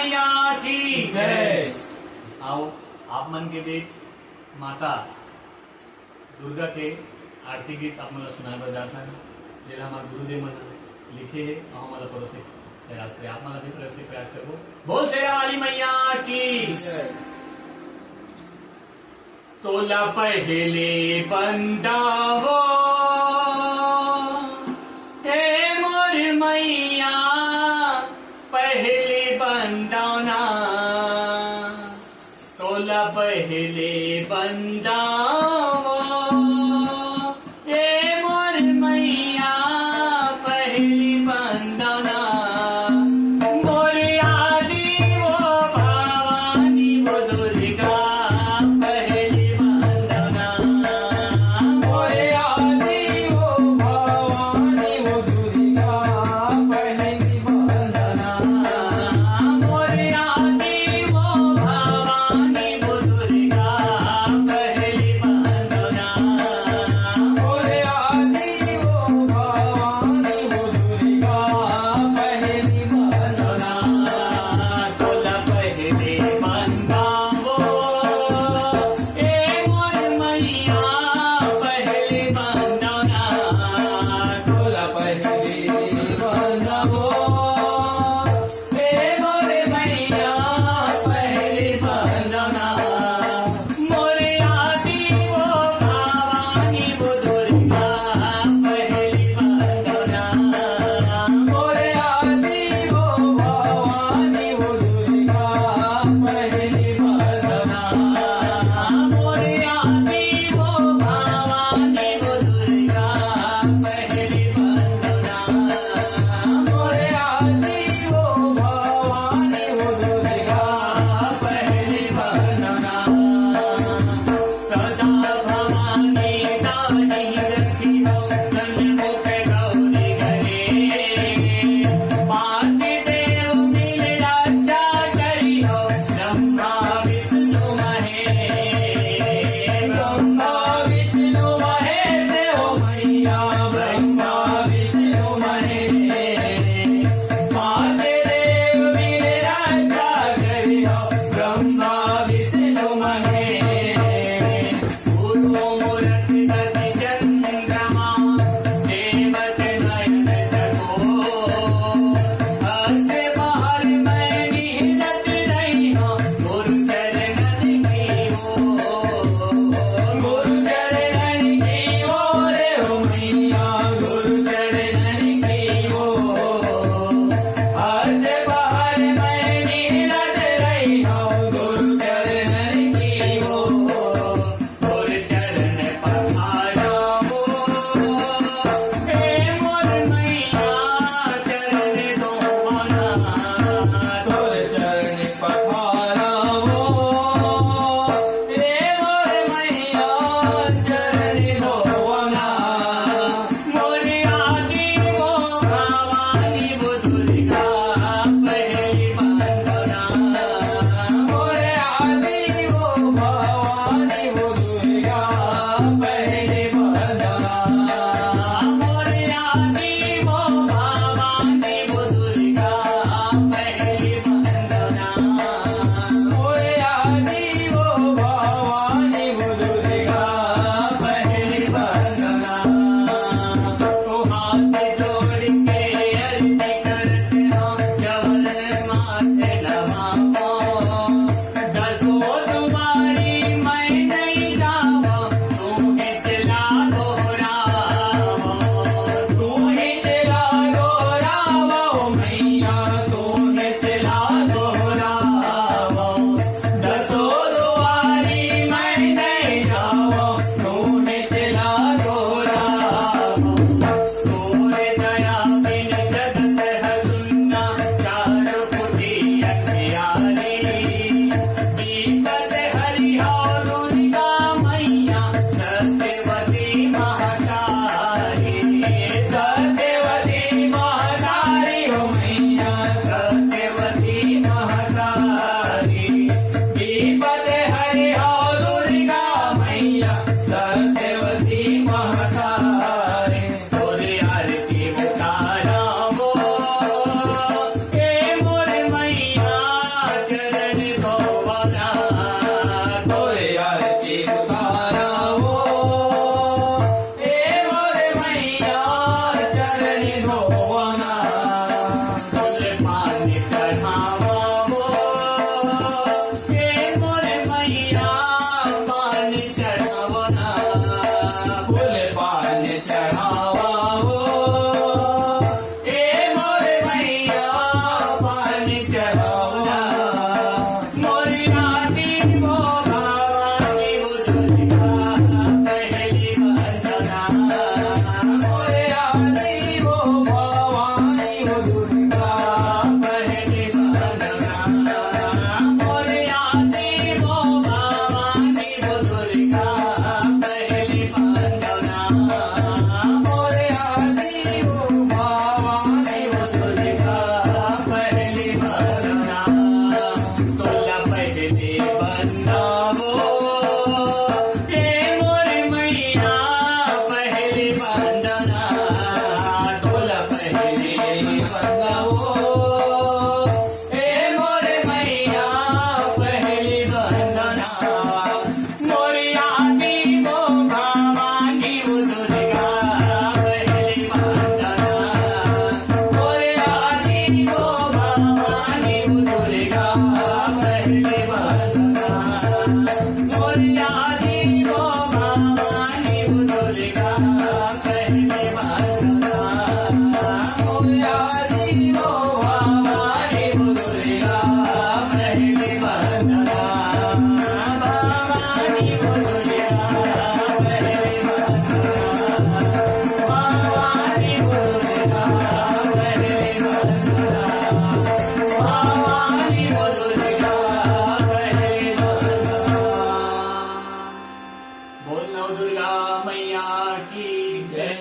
मैया की जय। आओ आप मन के बीच माता दुर्गा के आरती गीत आप मला सुनाए बर जाता है जेला हमारे गुरुदेव मन लिखे है और हमारा परोसे प्रयास करे आप मला भी तरफ से प्रयास करो। बोल शेरा वाली मैया की तोला पहले बंदावो हे मोर मैया पहले बंदाना तोला पहले बंदावो हे मोर मैया पहले बंदाना मोर आदि वो भवानी वो दुर्गा पहली बंदना मोरे आदि वो भवानी वो दुर्गा पहली वंदना। मोर आदि वो भवानी वो दुर्गा पहली वो दुर्गा पहली वंदना मोरिया दी वो भवानी वो दुर्गा पहली वंदना मोरिया दी वो भवानी वो दुर्गा पहली वंदना भवानी वो दुर्गा पहली वंदना भवानी वो दुर्गा पहली वंदना भवानी वो दुर्गा पहली वंदना। बोल नव दुर्गा मैया की जय।